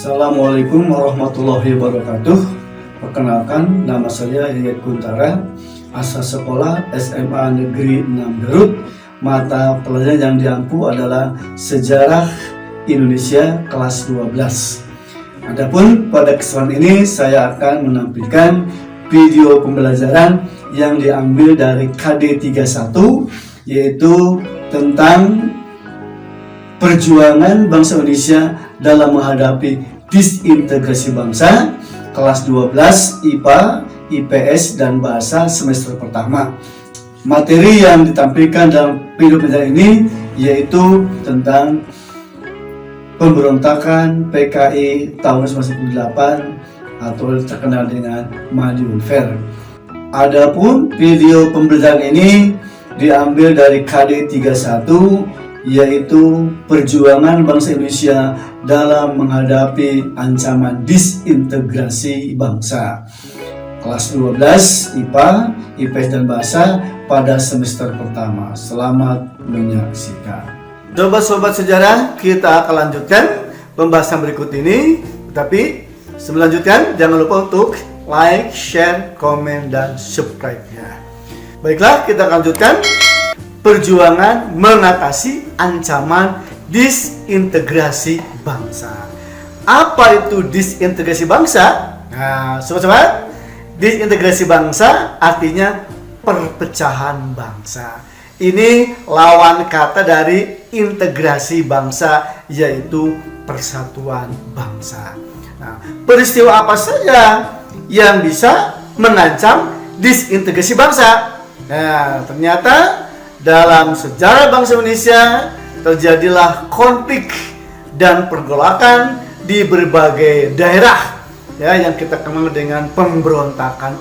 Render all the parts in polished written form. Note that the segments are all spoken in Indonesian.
Assalamualaikum warahmatullahi wabarakatuh. Perkenalkan, nama saya Yayat Kuntara, asal sekolah SMA Negeri 6 Garut. Mata pelajaran yang diampu adalah Sejarah Indonesia kelas 12. Adapun pada kesempatan ini saya akan menampilkan video pembelajaran yang diambil dari KD 31, yaitu tentang perjuangan bangsa Indonesia dalam menghadapi disintegrasi bangsa kelas 12 IPA, IPS, dan Bahasa semester pertama. Materi yang ditampilkan dalam video pembelajaran ini yaitu tentang pemberontakan PKI tahun 1998 atau terkenal dengan Madiun Fair. Adapun video pembelajaran ini diambil dari KD 31, yaitu perjuangan bangsa Indonesia dalam menghadapi ancaman disintegrasi bangsa kelas 12 IPA, IPS, dan Bahasa pada semester pertama. Selamat menyaksikan. Sobat-sobat sejarah, kita akan lanjutkan pembahasan berikut ini. Tetapi sebelum lanjutkan, jangan lupa untuk like, share, komen, dan subscribe-nya. Baiklah, kita lanjutkan perjuangan mengatasi ancaman disintegrasi bangsa. Apa itu disintegrasi bangsa? Nah, sobat-sobat, disintegrasi bangsa artinya perpecahan bangsa. Ini lawan kata dari integrasi bangsa, yaitu persatuan bangsa. Nah, peristiwa apa saja yang bisa mengancam disintegrasi bangsa? Nah, ternyata dalam sejarah bangsa Indonesia terjadilah konflik dan pergolakan di berbagai daerah, ya, yang kita kenal dengan pemberontakan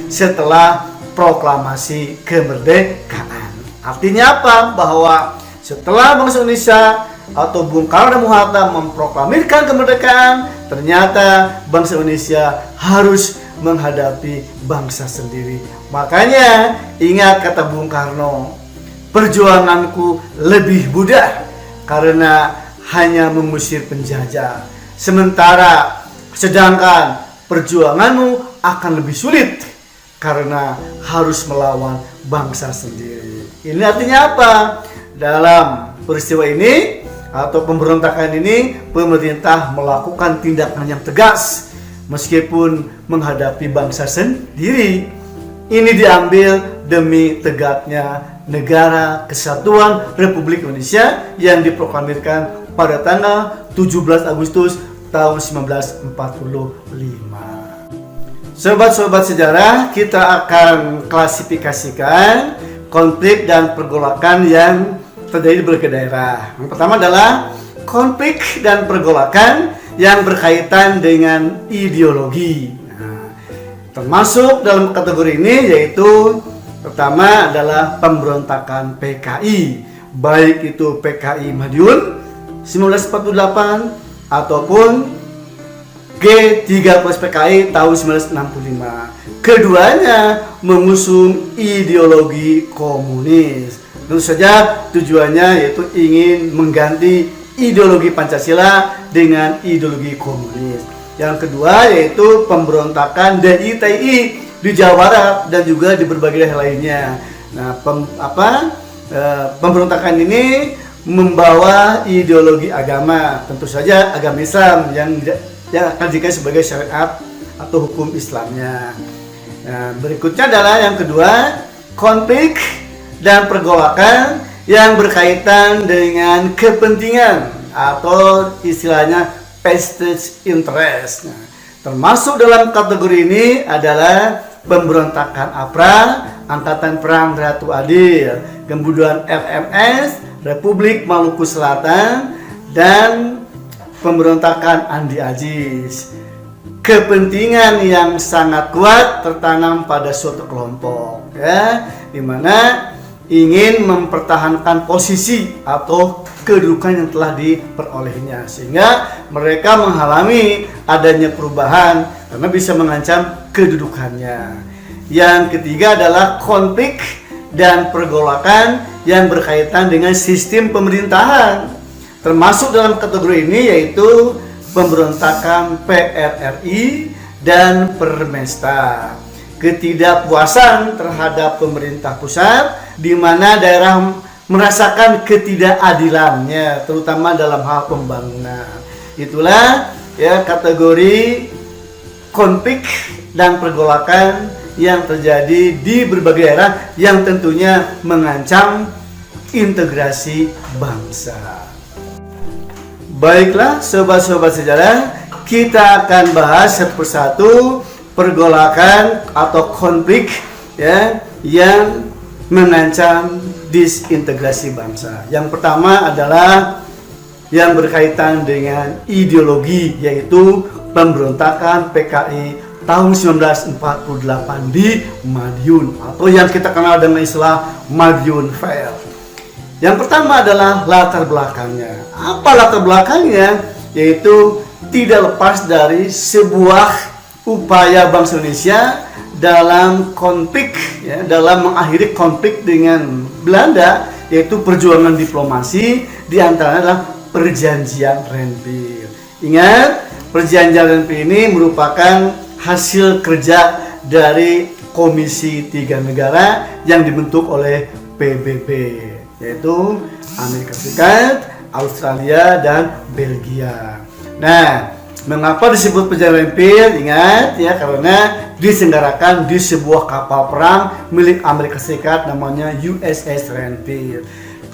setelah proklamasi kemerdekaan. Artinya apa? Bahwa setelah bangsa Indonesia atau Bung Karno dan Bung Hatta memproklamirkan kemerdekaan, ternyata bangsa Indonesia harus menghadapi bangsa sendiri. Makanya ingat kata Bung Karno, perjuanganku lebih mudah karena hanya mengusir penjajah, sedangkan perjuanganmu akan lebih sulit karena harus melawan bangsa sendiri. Ini artinya apa? Dalam peristiwa ini atau pemberontakan ini, pemerintah melakukan tindakan yang tegas meskipun menghadapi bangsa sendiri. Ini diambil demi tegaknya Negara Kesatuan Republik Indonesia yang diproklamirkan pada tanggal 17 Agustus tahun 1945. Sobat-sobat sejarah, kita akan klasifikasikan konflik dan pergolakan yang terjadi di berbagai daerah. Yang pertama adalah konflik dan pergolakan yang berkaitan dengan ideologi. Nah, termasuk dalam kategori ini yaitu pertama adalah pemberontakan PKI, baik itu PKI Madiun 1948 ataupun G30 PKI tahun 1965. Keduanya mengusung ideologi komunis. Tentu saja tujuannya yaitu ingin mengganti ideologi Pancasila dengan ideologi komunis. Yang kedua yaitu pemberontakan DITI di Jawa Barat dan juga di berbagai daerah lainnya. Nah, pemberontakan ini membawa ideologi agama, tentu saja agama Islam yang akan dijadikan sebagai syariat atau hukum Islamnya. Nah, berikutnya adalah yang kedua, konflik dan pergolakan yang berkaitan dengan kepentingan atau istilahnya vested interest. Nah, termasuk dalam kategori ini adalah pemberontakan APRA, Angkatan Perang Ratu Adil, kemudian RMS, Republik Maluku Selatan, dan pemberontakan Andi Aziz. Kepentingan yang sangat kuat tertanam pada suatu kelompok, ya, di mana ingin mempertahankan posisi atau kedudukan yang telah diperolehnya, sehingga mereka menghalangi adanya perubahan karena bisa mengancam kedudukannya. Yang ketiga adalah konflik dan pergolakan yang berkaitan dengan sistem pemerintahan. Termasuk dalam kategori ini yaitu pemberontakan PRRI dan Permesta. Ketidakpuasan terhadap pemerintah pusat, di mana daerah merasakan ketidakadilannya, terutama dalam hal pembangunan. Itulah ya kategori konflik dan pergolakan yang terjadi di berbagai daerah yang tentunya mengancam integrasi bangsa. Baiklah sobat-sobat sejarah, kita akan bahas satu persatu pergolakan atau konflik ya yang mengancam disintegrasi bangsa. Yang pertama adalah yang berkaitan dengan ideologi, yaitu pemberontakan PKI tahun 1948 di Madiun, atau yang kita kenal dengan istilah Madiun Fair. Yang pertama adalah latar belakangnya. Apa latar belakangnya? Yaitu tidak lepas dari sebuah upaya bangsa Indonesia dalam konflik, ya, dalam mengakhiri konflik dengan Belanda, yaitu perjuangan diplomasi, di antaranya adalah Perjanjian Renville. Ingat, Perjanjian Renville ini merupakan hasil kerja dari Komisi 3 Negara yang dibentuk oleh PBB, yaitu Amerika Serikat, Australia, dan Belgia. Nah, mengapa disebut Perjanjian Renville? Ingat ya, karena diselenggarakan di sebuah kapal perang milik Amerika Serikat namanya USS Renville.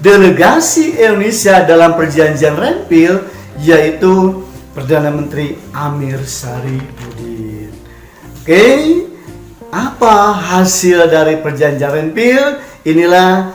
Delegasi Indonesia dalam Perjanjian Renville yaitu Perdana Menteri Amir Sari Budin. Oke, apa hasil dari Perjanjian Renville? Inilah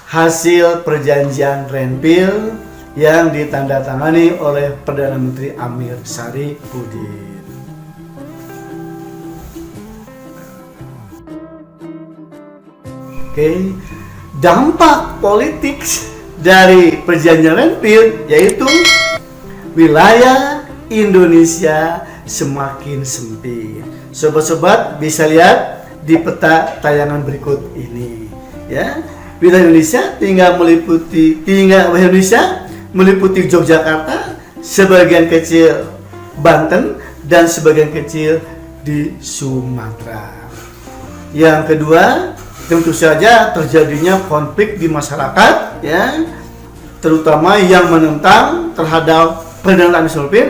hasil Perjanjian Renville yang ditandatangani oleh Perdana Menteri Amir Sari Budin. Oke, dampak politik dari Perjanjian Renville yaitu wilayah Indonesia semakin sempit. Sobat-sobat bisa lihat di peta tayangan berikut ini, ya. Wilayah Indonesia meliputi Yogyakarta, sebagian kecil Banten, dan sebagian kecil di Sumatera. Yang kedua, tentu saja terjadinya konflik di masyarakat, ya, terutama yang menentang terhadap Perdana Menteri Amir Sari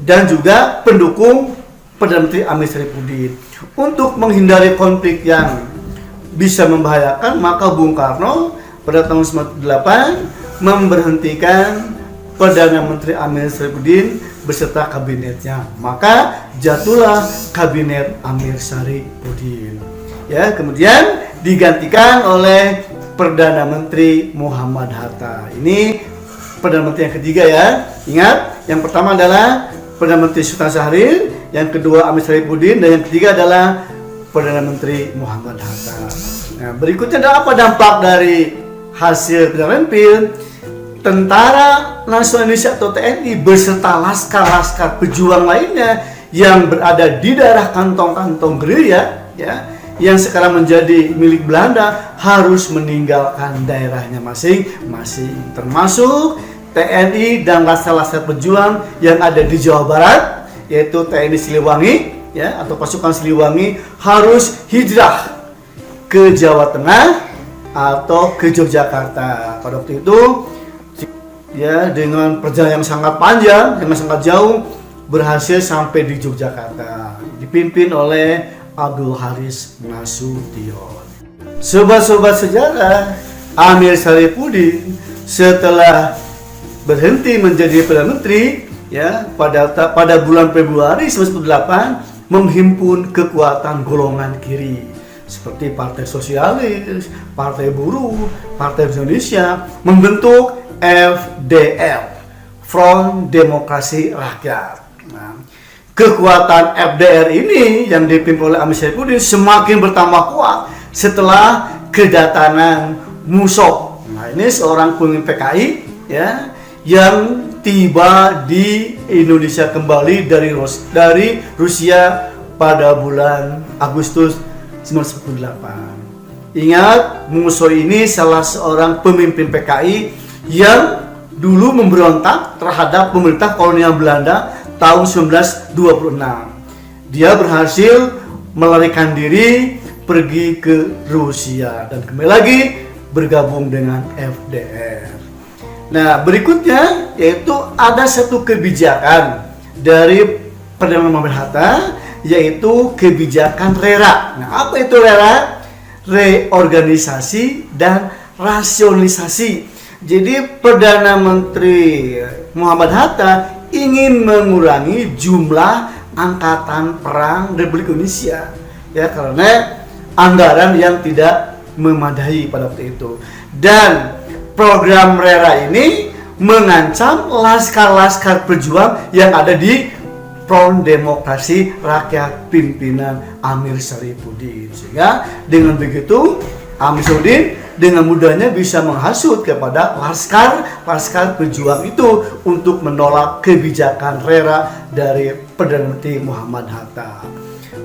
dan juga pendukung Perdana Menteri Amir Sari Budin. Untuk menghindari konflik yang bisa membahayakan, maka Bung Karno pada tahun 1998 memberhentikan Perdana Menteri Amir Sari Budin beserta kabinetnya. Maka jatuhlah kabinet Amir Sari Budin. Ya, kemudian digantikan oleh Perdana Menteri Muhammad Hatta. Ini Perdana Menteri yang ketiga ya. Ingat, yang pertama adalah Perdana Menteri Sultan Syahrir, yang kedua Amir Sari Budin, dan yang ketiga adalah Perdana Menteri Muhammad Hatta. Nah, berikutnya adalah apa dampak dari hasil Perjanjian Renville? Tentara Nasional Indonesia atau TNI beserta laskar-laskar pejuang lainnya yang berada di daerah kantong-kantong gerilya, ya, yang sekarang menjadi milik Belanda harus meninggalkan daerahnya masing-masing, termasuk TNI dan laskar-laskar pejuang yang ada di Jawa Barat, yaitu TNI Siliwangi, ya, atau pasukan Siliwangi harus hijrah ke Jawa Tengah atau ke Yogyakarta. Pada waktu itu, ya, dengan perjalanan yang sangat panjang, yang sangat jauh, berhasil sampai di Yogyakarta, dipimpin oleh Abdul Haris Nasution. Sobat-sobat sejarah, Amir Sari Budin setelah berhenti menjadi Perdana Menteri, ya, pada bulan Februari 1998 menghimpun kekuatan golongan kiri seperti Partai Sosialis, Partai Buruh, Partai Indonesia, membentuk FDR, Front Demokrasi Rakyat. Nah, kekuatan FDR ini yang dipimpin oleh Amir Sari Budin semakin bertambah kuat setelah kedatangan Mushok. Nah, ini seorang pemimpin PKI, ya, yang tiba di Indonesia kembali dari Rusia pada bulan Agustus 1948. Ingat, Mushok ini salah seorang pemimpin PKI yang dulu memberontak terhadap pemerintah kolonial Belanda tahun 1926. Dia berhasil melarikan diri pergi ke Rusia dan kembali lagi bergabung dengan FDR. Nah, berikutnya yaitu ada satu kebijakan dari Perdana Muhammad Hatta, yaitu kebijakan RERA. Nah, apa itu RERA? Reorganisasi dan rasionalisasi. Jadi Perdana Menteri Muhammad Hatta ingin mengurangi jumlah angkatan perang Republik Indonesia, ya, karena anggaran yang tidak memadai pada waktu itu. Dan program RERA ini mengancam laskar-laskar pejuang yang ada di Front Demokrasi Rakyat pimpinan Amir Syarifuddin. Sehingga dengan begitu Amir Syarifuddin dengan mudahnya bisa menghasut kepada laskar pejuang itu untuk menolak kebijakan RERA dari Perdana Menteri Muhammad Hatta.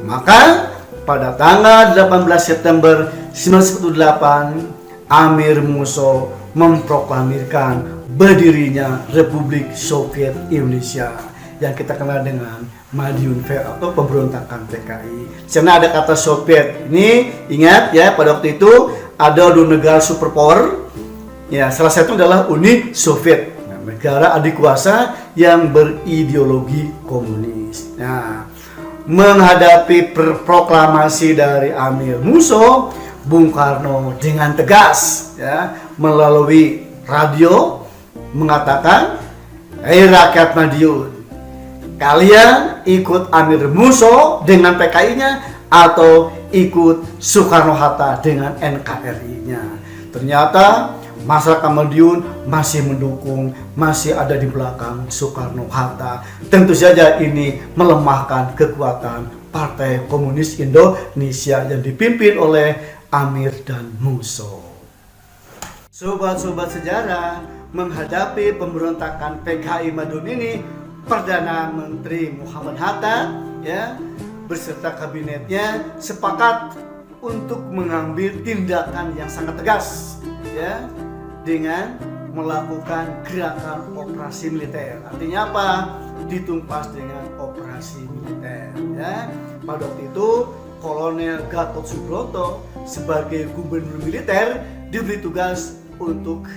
Maka pada tanggal 18 September 1948 Amir Musso memproklamirkan berdirinya Republik Soviet Indonesia yang kita kenal dengan Madiun atau pemberontakan PKI. Karena ada kata Soviet. Ini ingat ya, pada waktu itu ada dua negara superpower. Ya, salah satu adalah Uni Soviet, negara adik kuasa yang berideologi komunis. Nah, menghadapi proklamasi dari Amir Musso, Bung Karno dengan tegas ya melalui radio mengatakan, "Hei rakyat Madiun, kalian ikut Amir Musso dengan PKI-nya atau ikut Soekarno-Hatta dengan NKRI-nya?" Ternyata masyarakat Madiun masih mendukung, masih ada di belakang Soekarno-Hatta. Tentu saja ini melemahkan kekuatan Partai Komunis Indonesia yang dipimpin oleh Amir dan Musso. Sobat-sobat sejarah, menghadapi pemberontakan PKI Madiun ini, Perdana Menteri Muhammad Hatta ya beserta kabinetnya sepakat untuk mengambil tindakan yang sangat tegas ya dengan melakukan gerakan operasi militer. Artinya apa? Ditumpas dengan operasi militer ya. Pada waktu itu Kolonel Gatot Subroto sebagai gubernur militer diberi tugas untuk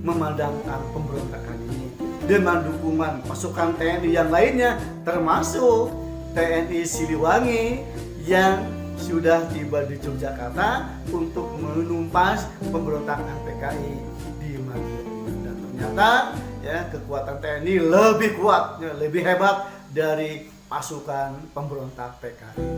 memadamkan pemberontakan ini dengan dukungan pasukan TNI yang lainnya, termasuk TNI Siliwangi yang sudah tiba di Yogyakarta untuk menumpas pemberontakan PKI di Madiun. Dan ternyata ya kekuatan TNI lebih kuat, lebih hebat dari pasukan pemberontak PKI.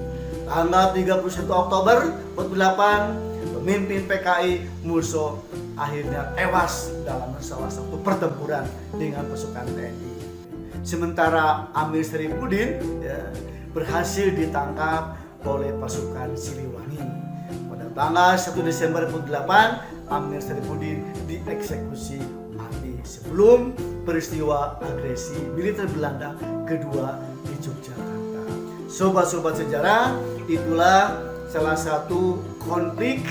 Tanggal 31 Oktober 48, pemimpin PKI Musso akhirnya tewas dalam salah satu pertempuran dengan pasukan TNI. Sementara Amir Syarifuddin ya, berhasil ditangkap oleh pasukan Siliwangi. Pada tanggal 1 Desember 48, Amir Syarifuddin dieksekusi mati sebelum peristiwa agresi militer Belanda kedua di Yogyakarta. Sobat-sobat sejarah, itulah salah satu konflik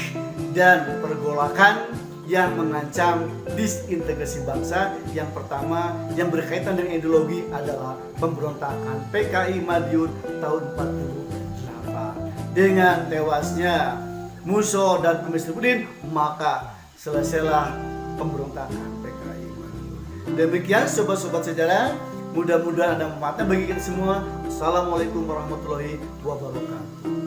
dan pergolakan yang mengancam disintegrasi bangsa. Yang pertama yang berkaitan dengan ideologi adalah pemberontakan PKI Madiun tahun 48. Dengan tewasnya Musso dan Amir Syarifuddin, maka selesailah pemberontakan PKI Madiun. Demikian sobat-sobat sejarah, mudah-mudahan Anda memanfaatkan bagi kita semua. Assalamualaikum warahmatullahi wabarakatuh.